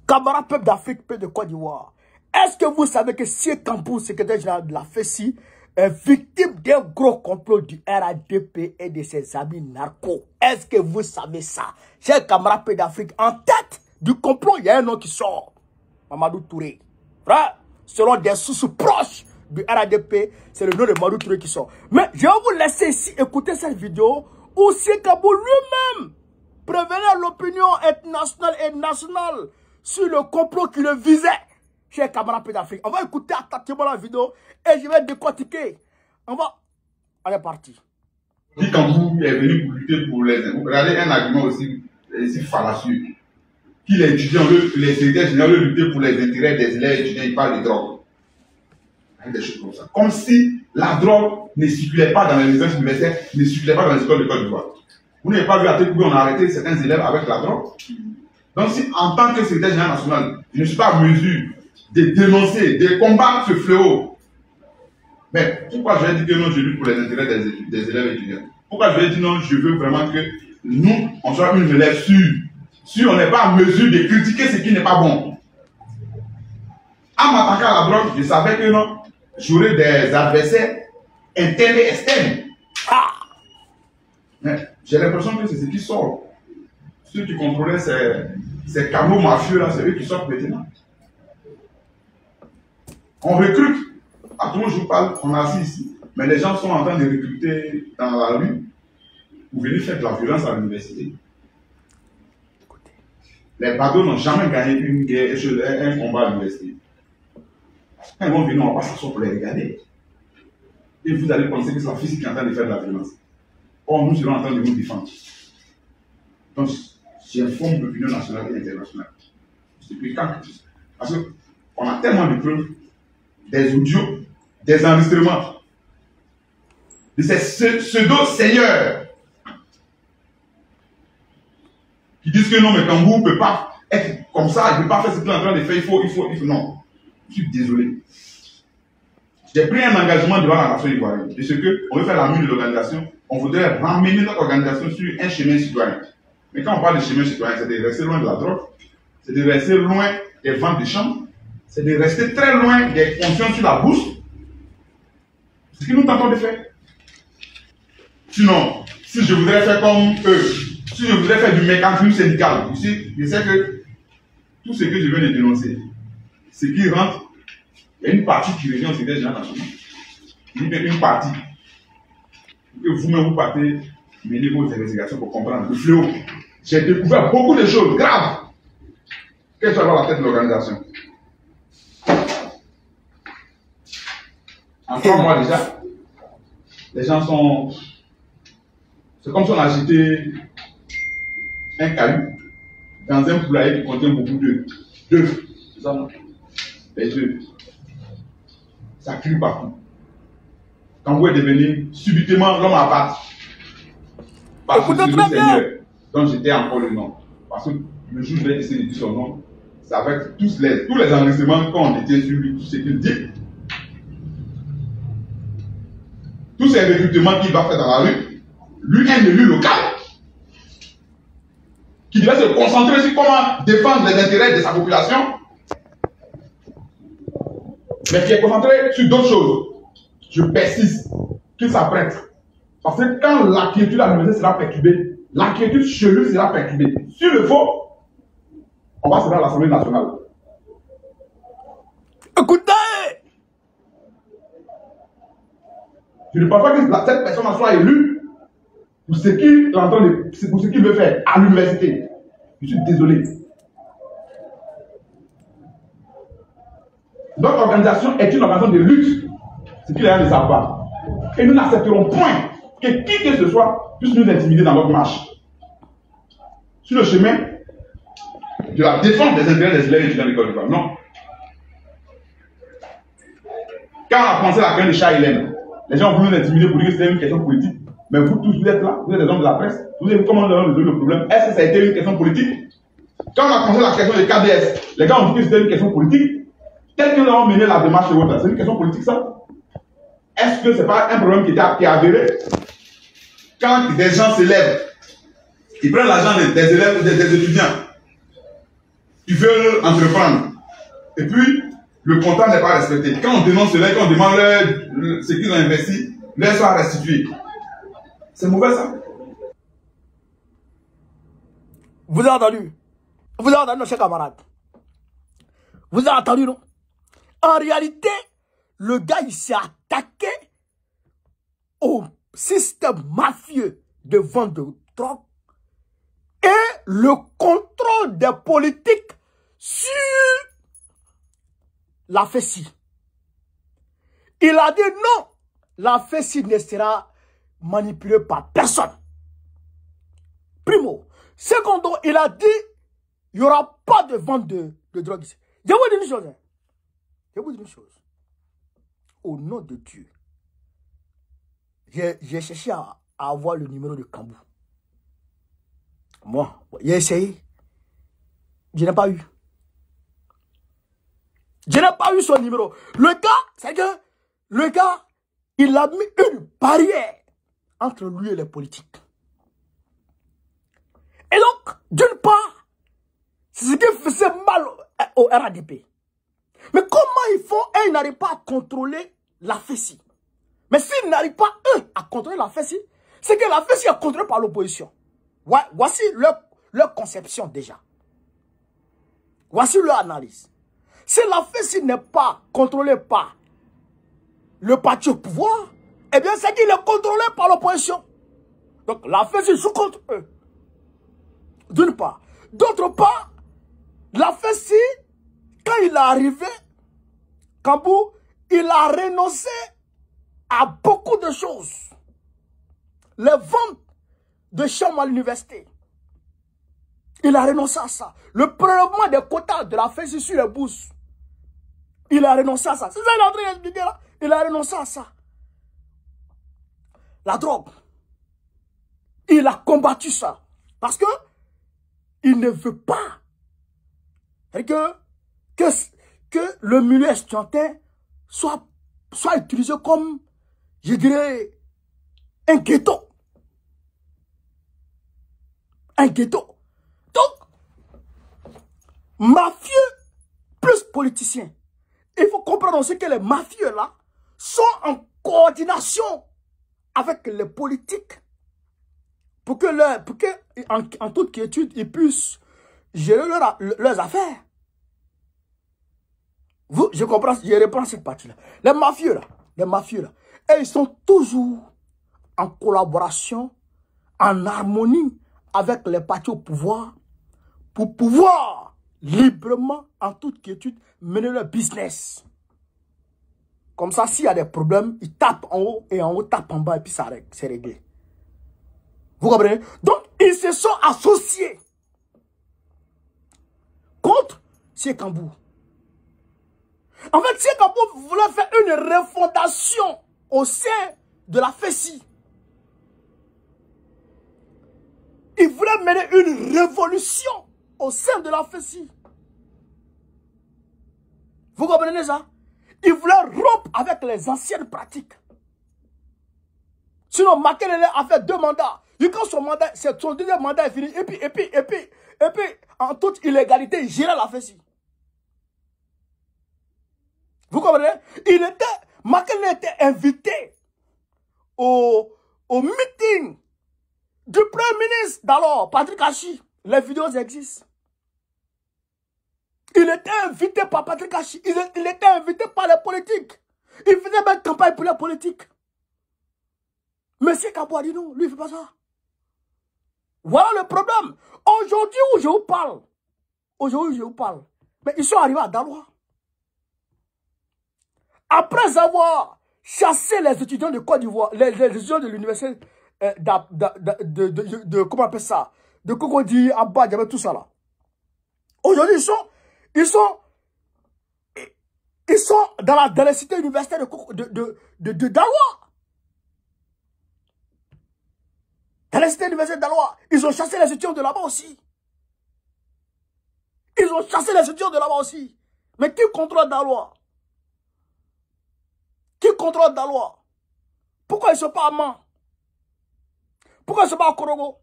Camarades peuple d'Afrique, peuple de Côte d'Ivoire, est-ce que vous savez que si Kambou, secrétaire général de la FESI, est victime d'un gros complot du RADP et de ses amis narcos? Est-ce que vous savez ça? Chers camarades peuple d'Afrique, en tête du complot, il y a un nom qui sort. Mamadou Touré. Frère, selon des sources proches du RADP, c'est le nom de Mamadou Touré qui sort. Mais je vais vous laisser ici écouter cette vidéo où Sien Kambou lui-même prévenait l'opinion internationale et nationale sur le complot qui le visait. Chers camarades d'Afrique, on va écouter attentivement la vidéo et je vais décortiquer. On est parti. Si Kambou est venu pour lutter pour les... Regardez un argument aussi fallacieux. Qui les étudiants, les secrétaires généraux luttaient pour les intérêts des élèves étudiants, ils parlent de drogue. Des choses comme ça. Comme si la drogue ne circulait pas dans les universités, ne circulait pas dans les écoles de Côte d'Ivoire. Vous n'avez pas vu à tel point on a arrêté certains élèves avec la drogue. Donc si en tant que secrétaire général national, je ne suis pas en mesure de dénoncer, de combattre ce fléau. Mais pourquoi je vais dire que non, je lutte pour les intérêts des élèves étudiants? Pourquoi je vais dire non, je veux vraiment que nous, on soit une relève sûre. Si on n'est pas en mesure de critiquer ce qui n'est pas bon. En m'attaquant à la drogue, je savais que non, j'aurais des adversaires internes et externes. Mais j'ai l'impression que c'est ce qui sort. Ceux qui contrôlaient ces canaux mafieux là, c'est eux qui sortent maintenant. On recrute. À tout le monde, je vous parle, on est assis ici. Mais les gens sont en train de recruter dans la rue pour venir faire de la violence à l'université. Les badauds n'ont jamais gagné une guerre, un combat à l'université. Quand ils vont venir, on va pas s'asseoir pour les regarder. Et vous allez penser que c'est la physique qui est en train de faire de la violence. Or, nous serons en train de nous défendre. Donc, j'informe l'opinion nationale et internationale. Depuis quand? Parce qu'on a tellement de preuves, des audios, des enregistrements de ces pseudo-seigneurs qui disent que non, mais Kambou ne peut pas être comme ça, il ne peut pas faire ce qu'il est en train de faire, il faut. Non, je suis désolé. J'ai pris un engagement devant la nation ivoirienne de ce qu'on veut faire la mue de l'organisation, on voudrait ramener notre organisation sur un chemin citoyen. Mais quand on parle de chemin citoyen, c'est de rester loin de la drogue, c'est de rester loin des ventes de champs, c'est de rester très loin des fonctions sur la bourse. C'est ce que nous tentons de faire. Sinon, si je voudrais faire comme eux, si je voudrais faire du mécanisme syndical, ici, je sais que tout ce que je viens de dénoncer, ce qui rentre, il y a une partie qui revient au secrétaire général national. Il y a une partie. Que vous-même vous partez mener vos investigations pour comprendre le fléau. J'ai découvert beaucoup de choses graves. Qu'est-ce que ça va à la tête de l'organisation? En 3 mois déjà, les gens sont... C'est comme si on a jeté un caillou dans un poulailler qui contient beaucoup d'œufs. C'est ça, non? Les œufs. Ça crie partout. Quand vous êtes devenu subitement l'homme à battre. Parce que c'est le Seigneur dont j'étais encore le nom. Parce que le jour où je vais essayer de dire son nom, c'est avec tous les enregistrements qu'on était sur lui, tout ce qu'il dit. Tous ces recrutements qu'il va faire dans la rue, lui, un élu local, qui devait se concentrer sur comment défendre les intérêts de sa population, mais qui est concentré sur d'autres choses. Je persiste qu'il s'apprête. Parce que quand la quiétude à l'université sera perturbée, la quiétude chez lui sera perturbée. S'il le faut, on va se rendre à l'Assemblée nationale. Écoutez! Je ne pense pas que cette personne soit élue pour ce qu'il veut faire à l'université. Je suis désolé. Notre organisation est une organisation de lutte. C'est qu'il a de savoir. Et nous n'accepterons point que qui que ce soit puisse nous intimider dans notre marche. Sur le chemin de la défense des intérêts des élèves étudiants de Côte d'Ivoire. Non. Quand on a pensé à la graine de chat Hélène, les gens ont voulu nous intimider pour dire que c'était une question politique. Mais vous tous, vous êtes là, vous êtes des hommes de la presse, vous avez vu comment nous avons résolu le problème. Est-ce que ça a été une question politique? Quand on a pensé à la question des KDS, les gars ont dit que c'était une question politique. Tel que nous avons mené la démarche chez vous, c'est une question politique ça? Est-ce que ce n'est pas un problème qui est avéré? Quand des gens s'élèvent, ils prennent l'argent des élèves, des étudiants, Ils veulent entreprendre. Et puis, le contrat n'est pas respecté. Quand on dénonce cela, quand on demande ce qu'ils ont investi, leur soit restitué. C'est mauvais ça. Vous avez entendu? Vous avez entendu, chers camarades? Vous avez entendu, non? En réalité, le gars, il s'est attaqué au système mafieux de vente de drogue et le contrôle des politiques sur la FESI. Il a dit non, la FESI ne sera manipulée par personne. Primo. Secondo, il a dit il n'y aura pas de vente de drogue ici. Je vous dis une chose. Je vous dis une chose. Au nom de Dieu, j'ai cherché à avoir le numéro de Kambou. Moi, j'ai essayé. Je n'ai pas eu. Je n'ai pas eu son numéro. Le gars, c'est que le gars, il a mis une barrière entre lui et les politiques. Et donc, d'une part, c'est ce qui faisait mal au RADP. Mais comment ils font? Ils n'arrivent pas à contrôler la FESI. Mais s'ils n'arrivent pas, eux, à contrôler la FESI, c'est que la FESI est contrôlée par l'opposition. Ouais, voici leur conception déjà. Voici leur analyse. Si la FESI n'est pas contrôlée par le parti au pouvoir, eh bien, c'est qu'il est contrôlé par l'opposition. Donc, la FESI joue contre eux. D'une part. D'autre part, la FESI, quand il est arrivé, Kambou, il a renoncé à beaucoup de choses. Les ventes de chambres à l'université. Il a renoncé à ça. Le prélèvement des quotas de la FESI sur les bourses. Il a renoncé à ça. C'est ça qu'il est en train d'expliquer là. Il a renoncé à ça. La drogue. Il a combattu ça. Parce que il ne veut pas que le milieu estudiantin soit utilisé comme, je dirais, un ghetto. Un ghetto. Donc, mafieux plus politiciens. Il faut comprendre aussi que les mafieux là sont en coordination avec les politiques pour que en toute quiétude, ils puissent gérer leurs affaires. Je comprends, je reprends cette partie-là. Les mafieux là, et ils sont toujours en collaboration, en harmonie avec les partis au pouvoir pour pouvoir librement, en toute quiétude, mener leur business. Comme ça, s'il y a des problèmes, ils tapent en haut et en haut tapent en bas et puis ça c'est réglé. Vous comprenez? Donc, ils se sont associés contre Sékambou. En fait, Sékambou voulait faire une refondation au sein de la FESI. Il voulait mener une révolution au sein de la FESI. Vous comprenez ça? Il voulait rompre avec les anciennes pratiques. Sinon, Makelele a fait 2 mandats. Et quand son deuxième mandat est fini, et puis, en toute illégalité, il gérait la FESI. Vous comprenez? Makelele était invité au meeting du Premier ministre d'alors, Patrick Hachi. Les vidéos existent. Il était invité par Patrick Hachi. Il était invité par les politiques. Il faisait même campagne pour les politiques. Monsieur Kambou a dit non, lui il ne fait pas ça. Voilà le problème. Aujourd'hui où je vous parle, mais ils sont arrivés à Daloa. Après avoir chassé les étudiants de Côte d'Ivoire, les étudiants de l'université comment on appelle ça, de Cocody, Abba, tout ça là. Aujourd'hui, ils sont dans les cités universitaires de Daloa. Dans les cités universitaires de Daloa. Ils ont chassé les étudiants de là-bas aussi. Mais qui contrôle Daloa? Qui contrôle Daloa? Pourquoi ils ne sont pas à Mans? Pourquoi ils ne sont pas à Korogo?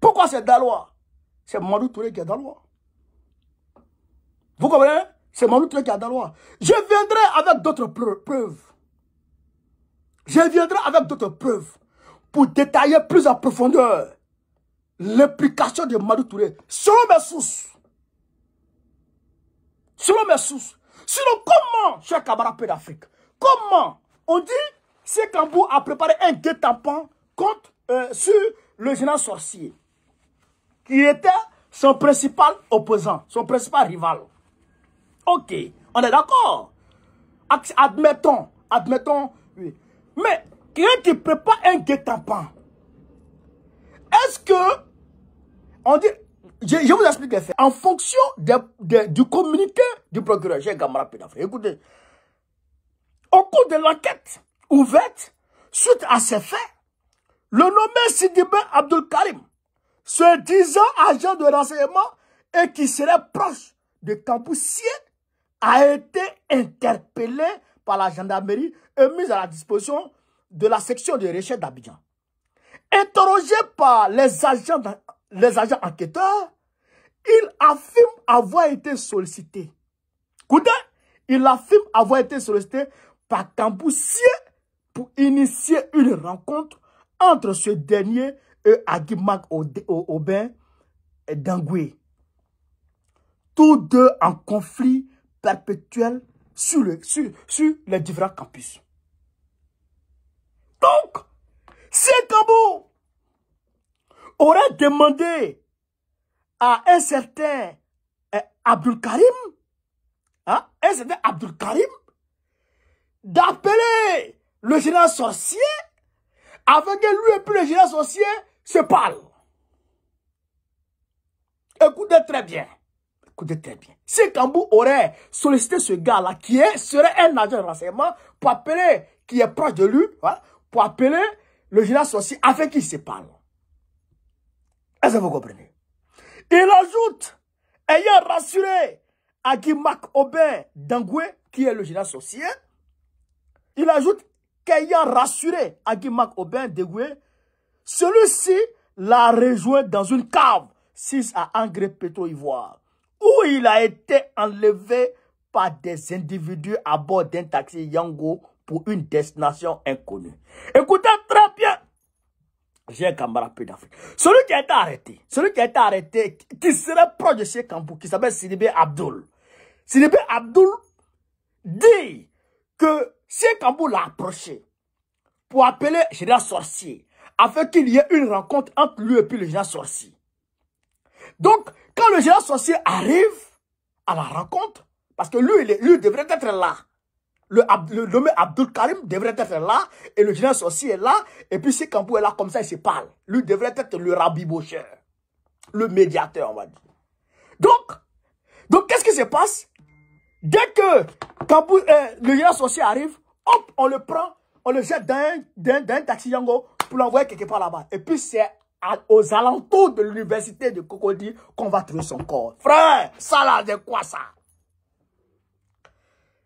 Pourquoi c'est Daloa? C'est Madou Touré qui est Daloa. Vous comprenez? C'est Manu Touré qui a Daloa. Je viendrai avec d'autres preuves. Je viendrai avec d'autres preuves pour détailler plus en profondeur l'implication de Manu Touré selon mes sources. Selon mes sources. Sinon, comment, cher camarade d'Afrique, comment on dit que Kambou a préparé un guet-apens contre sur le général Sorcier, qui était son principal opposant, son principal rival. Ok, on est d'accord. Admettons, oui. Mais quelqu'un qui prépare un guet-apens, est-ce que, on dit, je vous explique les faits. En fonction du communiqué du procureur, j'ai un camarade d'Afrique. Écoutez, au cours de l'enquête ouverte, suite à ces faits, le nommé Sidibé Abdul Karim, se disant agent de renseignement et qui serait proche de Kamboussier, a été interpellé par la gendarmerie et mis à la disposition de la section de recherche d'Abidjan. Interrogé par les agents enquêteurs, il affirme avoir été sollicité. Écoutez, il affirme avoir été sollicité par Kamboussier pour initier une rencontre entre ce dernier et Agimak Aubin Dangoué. Tous deux en conflit perpétuel sur les différents campus. Donc, si Kambou aurait demandé à un certain Abdul Karim, d'appeler le général Sorcier, avec lui et puis le général Sorcier se parlent. Écoutez très bien. Écoutez très bien. Si Kambou aurait sollicité ce gars-là, qui serait un agent de renseignement, pour appeler, qui est proche de lui, pour appeler le général Sorcier avec qui il se parle. Est-ce que vous comprenez? Il ajoute, ayant rassuré Agimak Aubin Dangoué, qui est le général Sorcier, il ajoute qu'ayant rassuré Agimak Aubin Dangoué, celui-ci l'a rejoint dans une cave 6 à Engrais Pétro-Ivoire, où il a été enlevé par des individus à bord d'un taxi Yango pour une destination inconnue. Écoutez très bien. J'ai un camarade d'Afrique. Celui qui a été arrêté, qui serait proche de Cheikh Kambou, qui s'appelle Sidibé Abdoul. Sidibé Abdoul dit que Cheikh Kambou l'a approché pour appeler le général Sorcier, afin qu'il y ait une rencontre entre lui et puis le général Sorcier. Donc, quand le général Sorcier arrive à la rencontre, parce que lui devrait être là, le nommé Abdul Karim devrait être là, et le général Sorcier est là, et puis si Kambou est là, comme ça, il se parle. Lui devrait être le rabibocheur, le médiateur, on va dire. Donc qu'est-ce qui se passe? Dès que Kambou, le général Sorcier arrive, hop, on le prend, on le jette d'un taxi Yango pour l'envoyer quelque part là-bas. Et puis c'est aux alentours de l'université de Cocody qu'on va trouver son corps. Frère, ça là, c'est quoi ça?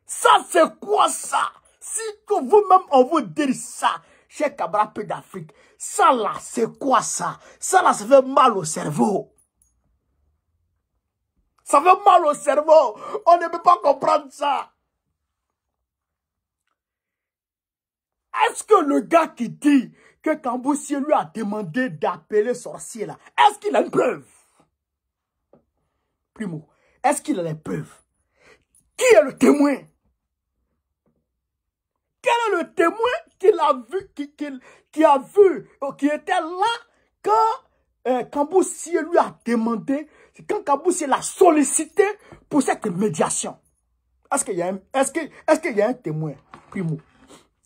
Ça, c'est quoi ça? Si vous-même, on vous dit ça, chez camarade d'Afrique, ça là, c'est quoi ça? Ça là, ça fait mal au cerveau. Ça fait mal au cerveau. On ne peut pas comprendre ça. Est-ce que le gars qui dit que Kamboussier lui a demandé d'appeler Sorcier là, est-ce qu'il a une preuve? Primo, est-ce qu'il a les preuves? Qui est le témoin? Quel est le témoin qu'il a vu, qui était là quand Kamboussier lui a demandé, quand Kamboussier l'a sollicité pour cette médiation? Est-ce qu'il y a un témoin? Primo,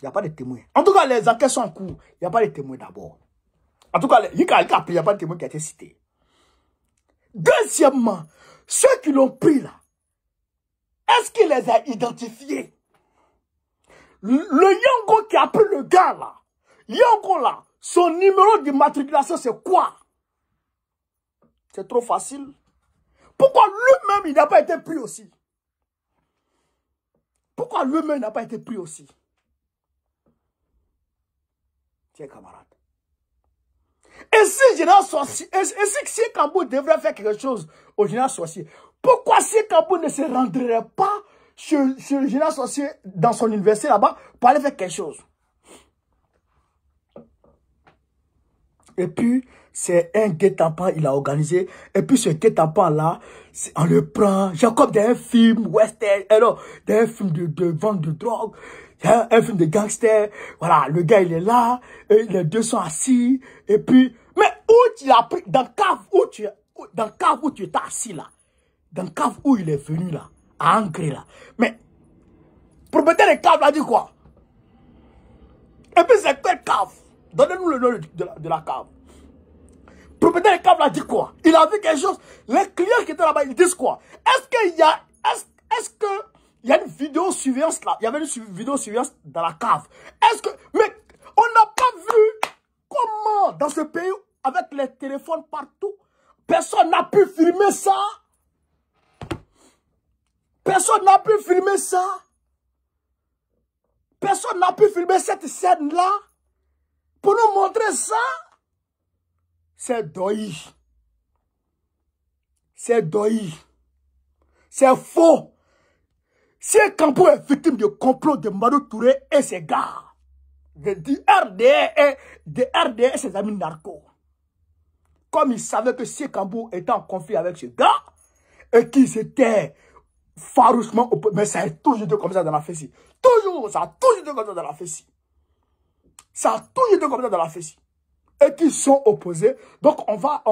il n'y a pas de témoin. En tout cas, les enquêtes sont en cours. Il n'y a pas de témoin d'abord. En tout cas, il n'y a pas de témoin qui a été cité. Deuxièmement, ceux qui l'ont pris là, est-ce qu'il les a identifiés? Le Yango qui a pris le gars là, Yango là, son numéro d'immatriculation c'est quoi? C'est trop facile. Pourquoi lui-même il n'a pas été pris aussi? Pourquoi lui-même n'a pas été pris aussi? Tiens camarade. Et si Général Sorcier, et si Kambou devrait faire quelque chose au Général Sorcier, Pourquoi Sié Kambou ne se rendrait pas chez le général sorcier dans son université là-bas pour aller faire quelque chose? Et puis, c'est un guet-apens, il a organisé. Et puis, ce guet-apens-là, on le prend. Jacob, d'un film western, alors, d'un film de vente de drogue, un film de gangster. Voilà, le gars, il est là, et les deux sont assis. Et puis, mais où tu l'as pris? Dans le cave où tu étais assis là. Dans le cave où il est venu là, à Angers là. Mais, propriétaire de cave là dit quoi? Et puis, c'est quelle cave? Donnez-nous le nom de la cave. Le propriétaire de cave l'a dit quoi? Il a vu quelque chose. Les clients qui étaient là-bas, ils disent quoi? Est-ce qu'il y a, il y a une vidéo surveillance là? Il y avait une vidéo surveillance dans la cave. Est-ce que, mais on n'a pas vu comment dans ce pays, avec les téléphones partout, personne n'a pu filmer ça? Personne n'a pu filmer ça? Personne n'a pu filmer cette scène-là? Pour nous montrer ça, c'est doï. C'est doï. C'est faux. Sié Kambou est victime du complot de Madou Touré et ses gars. De RDR et ses amis narcos. Comme ils savaient que Sié Kambou était en conflit avec ce gars et qu'ils étaient farouchement opposés. Mais ça a toujours été comme ça dans la fessie. Toujours, ça a toujours été comme ça dans la fessie. Ça a toujours été comme ça dans la fessie. Et qui sont opposés. Donc, on va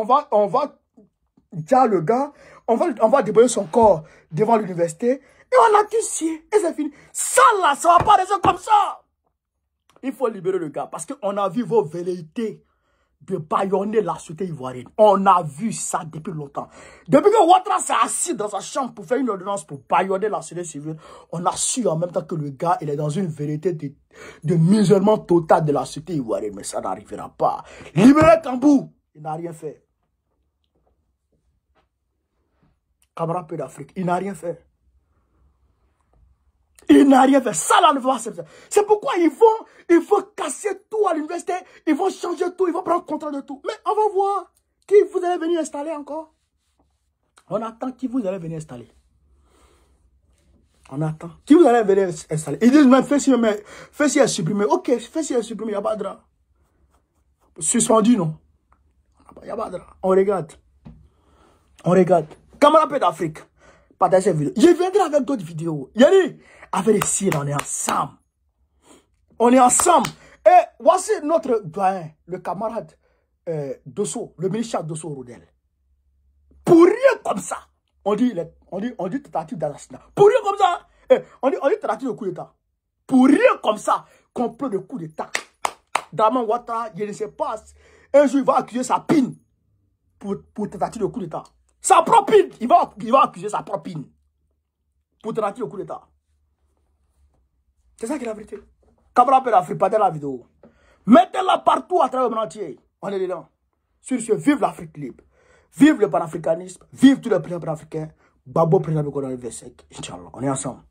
dire le gars, on va déposer son corps devant l'université. Et on a tué Sié. Et c'est fini. Ça là, ça va pas rester comme ça. Il faut libérer le gars. Parce qu'on a vu vos velléités de bâillonner la société ivoirienne. On a vu ça depuis longtemps. Depuis que Ouattara s'est assis dans sa chambre pour faire une ordonnance pour bâillonner la société civile, on a su en même temps que le gars, il est dans une vérité de musulman total de la société ivoirienne. Mais ça n'arrivera pas. Libérer Kambou, il n'a rien fait. Camarade peu d'Afrique, il n'a rien fait. Il n'a rien fait. Ça, là, ne va pas accepter. C'est pourquoi ils vont casser tout à l'université. Ils vont changer tout. Ils vont prendre contrôle de tout. Mais on va voir qui vous allez venir installer encore. On attend qui vous allez venir installer. On attend. Qui vous allez venir installer. Ils disent, mais Fessi est supprimé. Ok, Fessi est supprimé. Il n'y a pas de drap. Suspendu, non. Il n'y a pas de drap. On regarde. On regarde. Camarade peu d'Afrique. Partagez cette vidéo. Je viendrai avec d'autres vidéos. Yanni, avec les cils, on est ensemble. On est ensemble. Et voici notre doyen, le camarade Dosso, le ministre Dosso Rodel. Pour rien comme ça, on dit tentative d'assassinat. Pour rien comme ça, on dit tentative de coup d'État. Pour rien comme ça, complot de coup d'État. Draman Ouattara, je ne sais pas, un jour il va accuser sa pine pour tentative de coup d'État. Sa propre pine, il va accuser sa propre pine pour tentative de coup d'État. C'est ça qui est la vérité. Camarade d'Afrique, partagez la vidéo. Mettez-la partout à travers le monde entier. On est dedans. Sur ce, vive l'Afrique libre. Vive le panafricanisme. Vive tous les présidents panafricains. Babo président de Kodon Inch'Allah. On est ensemble.